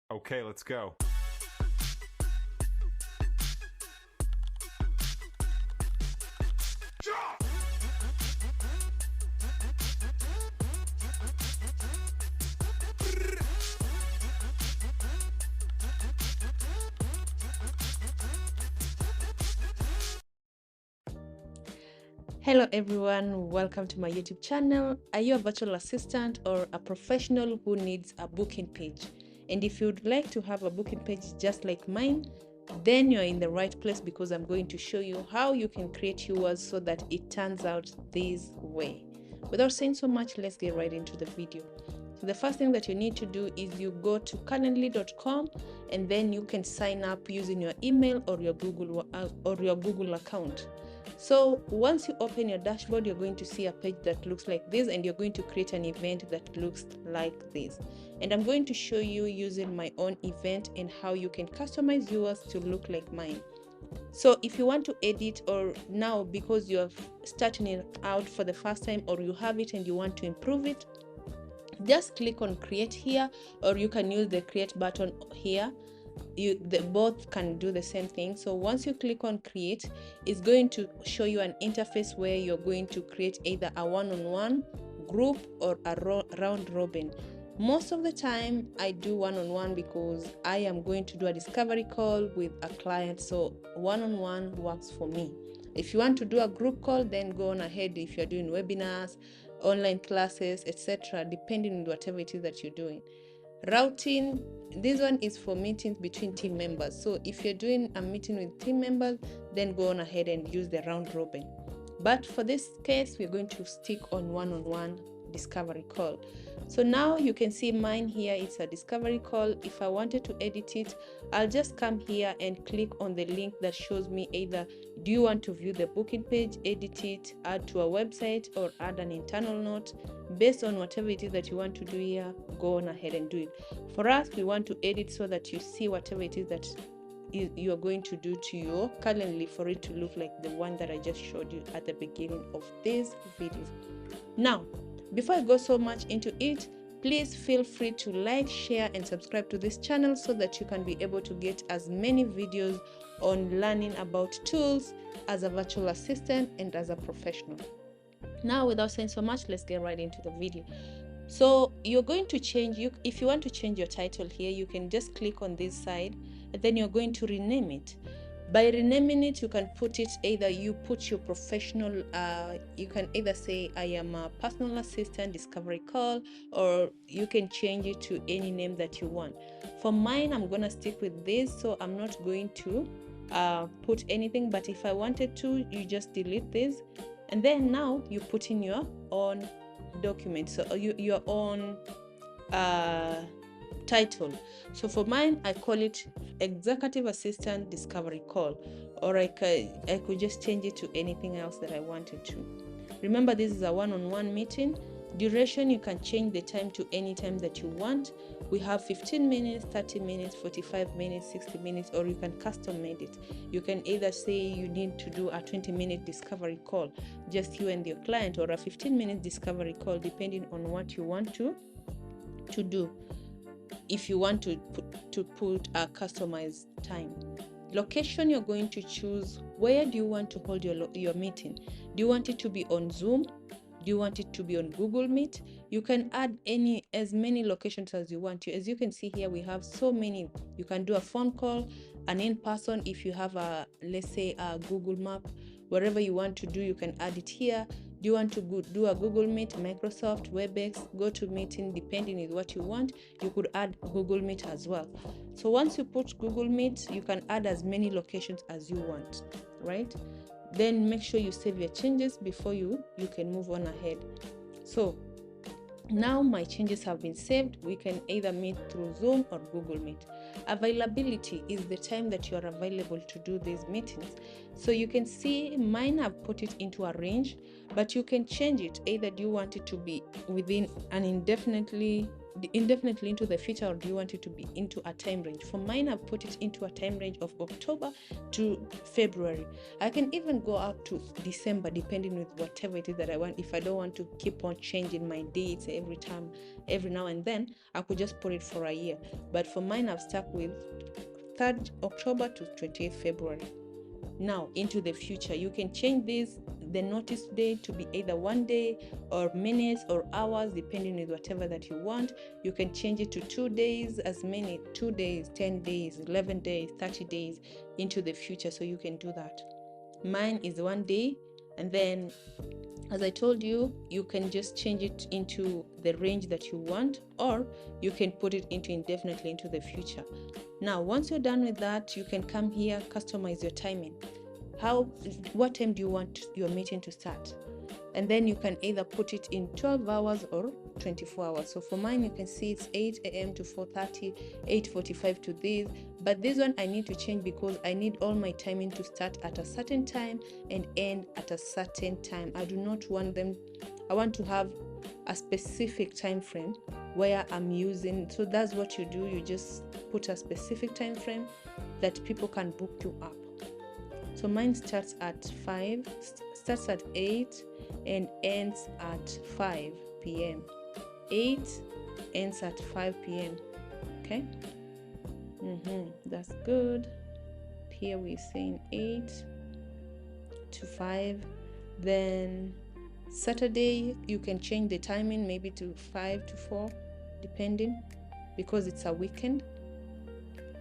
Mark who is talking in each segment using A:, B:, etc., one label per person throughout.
A: Okay, let's go.
B: Hello everyone, welcome to my YouTube channel. Are you a virtual assistant or a professional who needs a booking page? And if you'd like to have a booking page just like mine, then you're in the right place because I'm going to show you how you can create yours so that it turns out this way. Without saying so much, let's get right into the video. So the first thing that you need to do is you go to calendly.com and then you can sign up using your email or your Google account. So once you open your dashboard, you're going to see a page that looks like this, and you're going to create an event that looks like this. And I'm going to show you using my own event and how you can customize yours to look like mine. So if you want to edit, or now because you're starting it out for the first time, or you have it and you want to improve it, just click on create here, or you can use the create button here. Both can do the same thing. So once you click on create, it's going to show you an interface where you're going to create either a one-on-one, group, or a round robin. Most of the time I do one-on-one because I am going to do a discovery call with a client, so one-on-one works for me. If you want to do a group call, then go on ahead if you're doing webinars, online classes, etc., depending on whatever it is that you're doing. Routing, this one is for meetings between team members. So if you're doing a meeting with team members, then go on ahead and use the round robin. But for this case, we're going to stick on one-on-one discovery call. So now you can see mine here, it's a discovery call. If I wanted to edit it, I'll just come here and click on the link that shows me either do you want to view the booking page, edit it, add to a website, or add an internal note. Based on whatever it is that you want to do here, go on ahead and do it. For us, we want to edit so that you see whatever it is that you are going to do to your Calendly for it to look like the one that I just showed you at the beginning of this video. Now, before I go so much into it, please feel free to like, share, and subscribe to this channel so that you can be able to get as many videos on learning about tools as a virtual assistant and as a professional. Now, without saying so much, let's get right into the video. So you're going to change, if you want to change your title here, you can just click on this side and then you're going to rename it. By renaming it, you can put it, either you put your professional, you can either say I am a personal assistant discovery call, or you can change it to any name that you want. For mine, I'm gonna stick with this, so I'm not going to put anything, but if I wanted to, you just delete this, and then now you put in your own document, so your own title. So for mine, I call it executive assistant discovery call, or I could just change it to anything else that I wanted to. Remember, this is a one-on-one meeting. Duration, you can change the time to any time that you want. We have 15 minutes, 30 minutes, 45 minutes, 60 minutes, or you can custom made it. You can either say you need to do a 20-minute discovery call, just you and your client, or a 15-minute discovery call, depending on what you want to do. If you want to put a customized time. Location, you're going to choose where do you want to hold your meeting. Do you want it to be on Zoom? Do you want it to be on Google Meet? You can add as many locations as you want to. As you can see here, we have so many. You can do a phone call, an in-person. If you have let's say a Google Map, wherever you want to do, you can add it here. Do you want to do a Google Meet, Microsoft, WebEx, GoToMeeting, depending on what you want, you could add Google Meet as well. So once you put Google Meet, you can add as many locations as you want, right? Then make sure you save your changes before you can move on ahead. So now my changes have been saved. We can either meet through Zoom or Google Meet. Availability is the time that you are available to do these meetings. So you can see mine, I've put it into a range, but you can change it. Either do you want it to be within an indefinitely indefinitely into the future, or do you want it to be into a time range? For mine, I've put it into a time range of October to February. I can even go up to December, depending with whatever it is that I want. If I don't want to keep on changing my dates every now and then, I could just put it for a year. But for mine, I've stuck with 3rd October to 28th February. Now, into the future, you can change the notice date to be either 1 day or minutes or hours, depending on whatever that you want. You can change it to 2 days, as many 2 days, 10 days, 11 days, 30 days into the future. So you can do that. Mine is 1 day, and then, as I told you, you can just change it into the range that you want, or you can put it into indefinitely into the future. Now, once you're done with that, you can come here, customize your timing. What time do you want your meeting to start? And then you can either put it in 12 hours or 24 hours. So for mine, you can see it's 8 a.m. to 4:30, 8:45 to this. But this one I need to change because I need all my timing to start at a certain time and end at a certain time. I do not want them, I want to have a specific time frame where I'm using. So that's what you do. You just put a specific time frame that people can book you up. So mine starts at 8 and ends at 5 p.m. 8 ends at 5 p.m. Okay? That's good. Here we're saying 8 to 5. Then Saturday, you can change the timing maybe to 5 to 4, depending, because it's a weekend.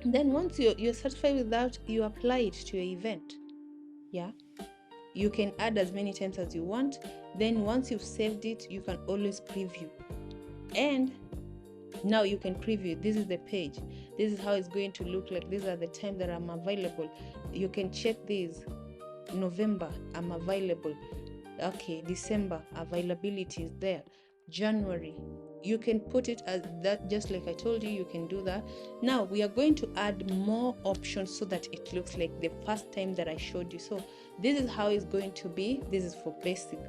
B: Then once you're satisfied with that, you apply it to your event. Yeah, you can add as many times as you want. Then once you've saved it, you can always preview. And now you can preview. This is the page. This is how it's going to look like. These are the times that I'm available. You can check these. November, I'm available. Okay, December, availability is there. January, you can put it as that, just like I told you, you can do that. Now we are going to add more options so that it looks like the first time that I showed you. So this is how it's going to be. This is for basic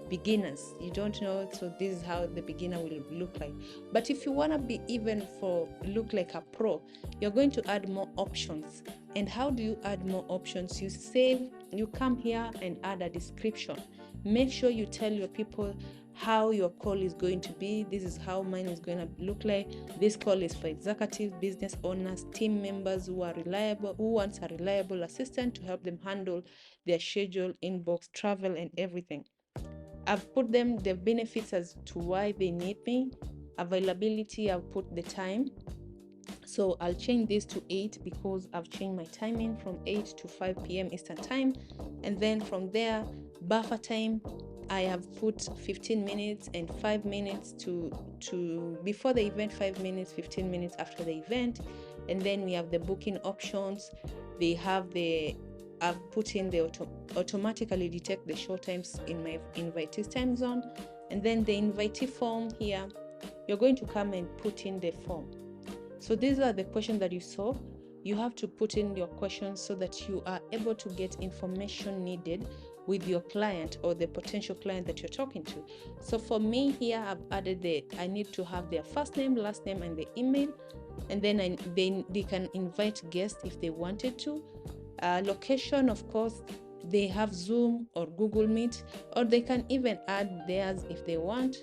B: beginners. You don't know, so this is how the beginner will look like. But if you want to be even look like a pro, you're going to add more options. And how do you add more options? You come here and add a description. Make sure you tell your people how your call is going to be. This is how mine is going to look like. This call is for executives, business owners, team members who wants a reliable assistant to help them handle their schedule, inbox, travel, and everything. I've put them the benefits as to why they need me. Availability, I've put the time. So I'll change this to 8 because I've changed my timing from 8 to 5 p.m. Eastern time. And then from there, buffer time, I have put 15 minutes and 5 minutes to before the event, 5 minutes, 15 minutes after the event. And then we have the booking options. I've put in the automatically detect the show times in my invitee's time zone. And then the invitee form here, you're going to come and put in the form. So these are the questions that you saw. You have to put in your questions so that you are able to get information needed with your client or the potential client that you're talking to. So for me here, I've added I need to have their first name, last name, and the email. And then they can invite guests if they wanted to. Location, of course, they have Zoom or Google Meet, or they can even add theirs if they want.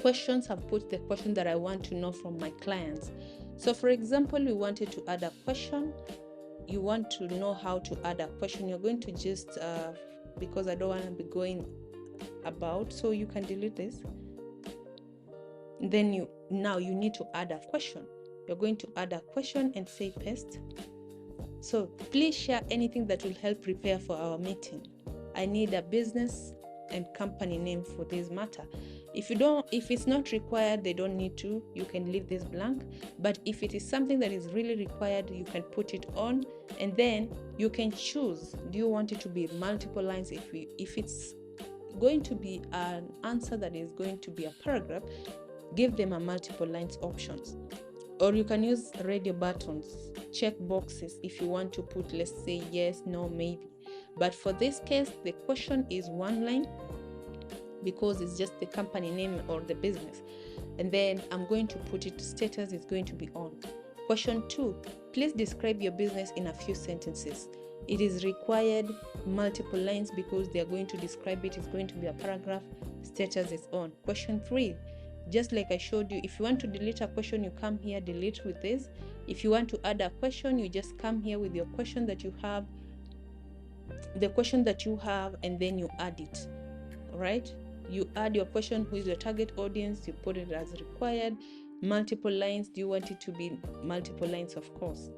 B: Questions, I've put the question that I want to know from my clients. So for example, we wanted to add a question. You want to know how to add a question. You're going to just, because I don't want to be going about, so you can delete this. Then you need to add a question. You're going to add a question and say paste. So please share anything that will help prepare for our meeting. I need a business and company name for this matter. If it's not required, they don't need to. You can leave this blank. But if it is something that is really required, you can put it on, and then you can choose. Do you want it to be multiple lines? If it's going to be an answer that is going to be a paragraph, give them a multiple lines options. Or you can use radio buttons, check boxes if you want to put, let's say, yes, no, maybe. But for this case, the question is one line because it's just the company name or the business. and then I'm going to put it status is going to be on. Question 2, please describe your business in a few sentences. It is required multiple lines because they are going to describe it. It's going to be a paragraph. Status is on. Question 3, just like I showed you, if you want to delete a question, you come here, delete with this. If you want to add a question, you just come here with your question that you have, and then you add it. Right? You add your question, who is your target audience, you put it as required. Multiple lines, do you want it to be multiple lines? Of course.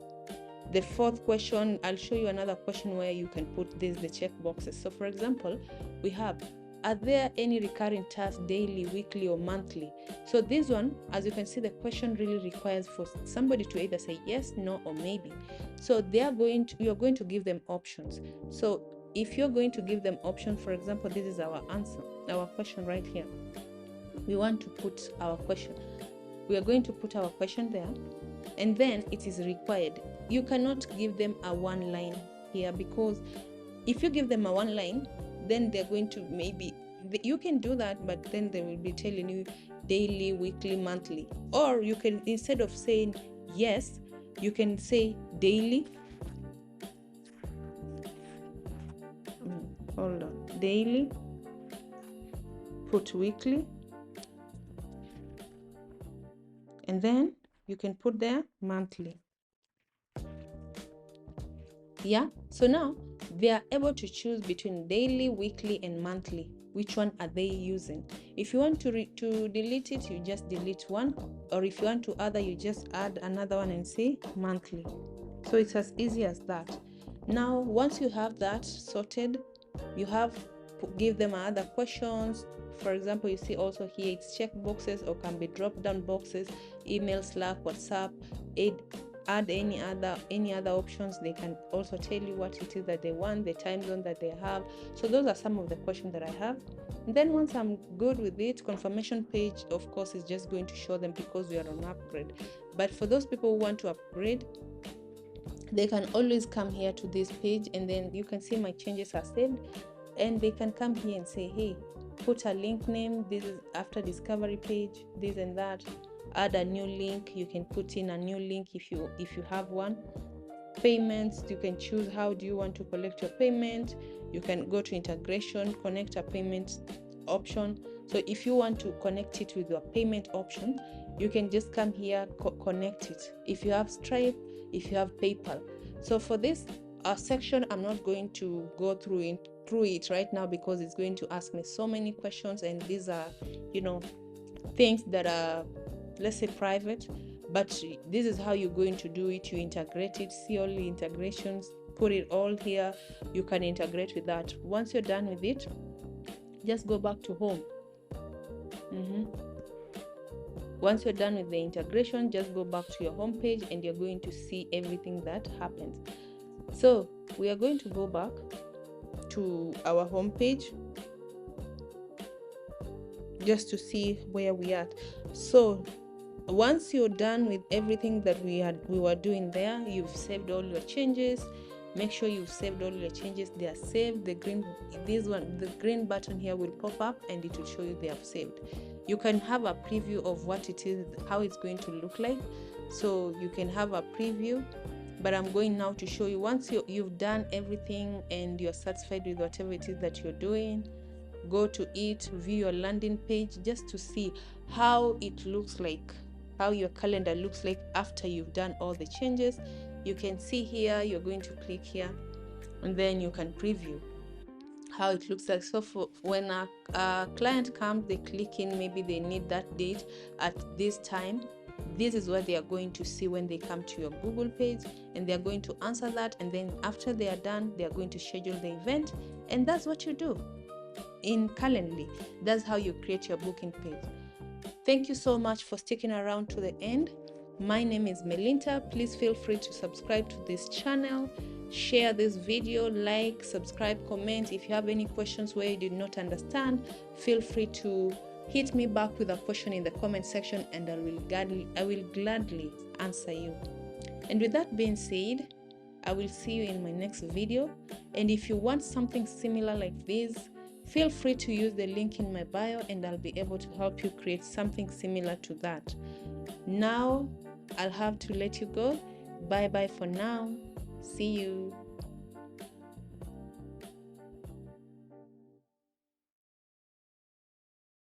B: The 4th question, I'll show you another question where you can put the check boxes. So for example, we have, are there any recurring tasks daily, weekly, or monthly? So this one, as you can see, the question really requires for somebody to either say yes, no, or maybe. So you're going to give them options. So if you're going to give them options, for example, this is our answer, our question right here. We want to put our question. We are going to put our question there, and then it is required. You cannot give them a one line here, because if you give them a one line, then they're going to you can do that, but then they will be telling you daily, weekly, monthly. Or you can, instead of saying yes, you can say daily. Hold on. Daily, put weekly, and then you can put there monthly. Yeah, so now they are able to choose between daily, weekly, and monthly. Which one are they using? If you want to delete it, you just delete one, or if you want to add, you just add another one and say monthly. So it's as easy as that. Now, once you have that sorted, you have to give them other questions. For example, you see also here it's check boxes, or can be drop down boxes, email, Slack, WhatsApp, add any other options. They can also tell you what it is that they want, the time zone that they have. So those are some of the questions that I have. And then once I'm good with it, confirmation page, of course, is just going to show them because we are on upgrade. But for those people who want to upgrade, they can always come here to this page, and then you can see my changes are saved, and they can come here and say, hey, put a link name, this is after discovery page, this and that. Add a new link. You can put in a new link if you have one. Payments, you can choose how do you want to collect your payment. You can go to integration, connect a payment option. So if you want to connect it with your payment option, you can just come here, connect it. If you have Stripe, if you have PayPal. So for this section, I'm not going to go through it right now, because it's going to ask me so many questions, and these are things that are, let's say, private. But this is how you're going to do it. You integrate it, see all the integrations, put it all here. You can integrate with that. Once you're done with it, just go back to home. Once you're done with the integration, just go back to your home page, and you're going to see everything that happens. So we are going to go back to our home page just to see where we are. So once you're done with everything that we were doing there, you've saved all your changes. Make sure you've saved all your changes. They are saved. The green button here will pop up, and it will show you they have saved. You can have a preview of what it is, how it's going to look like. So you can have a preview, but I'm going now to show you, once you've done everything and you're satisfied with whatever it is that you're doing, go to it, view your landing page, just to see how it looks like, how your calendar looks like after you've done all the changes. You can see here, you're going to click here, and then you can preview how it looks like. So for when a client comes, they click in, maybe they need that date at this time. This is what they are going to see when they come to your Google page, and they are going to answer that. And then after they are done, they are going to schedule the event, and that's what you do in Calendly. That's how you create your booking page. Thank you so much for sticking around to the end. My name is Melinta. Please feel free to subscribe to this channel, share this video, like, subscribe, comment. If you have any questions where you did not understand, feel free to hit me back with a question in the comment section, and I will gladly answer you. And with that being said, I will see you in my next video. And if you want something similar like this, feel free to use the link in my bio and I'll be able to help you create something similar to that. Now I'll have to let you go. Bye bye for now. See you.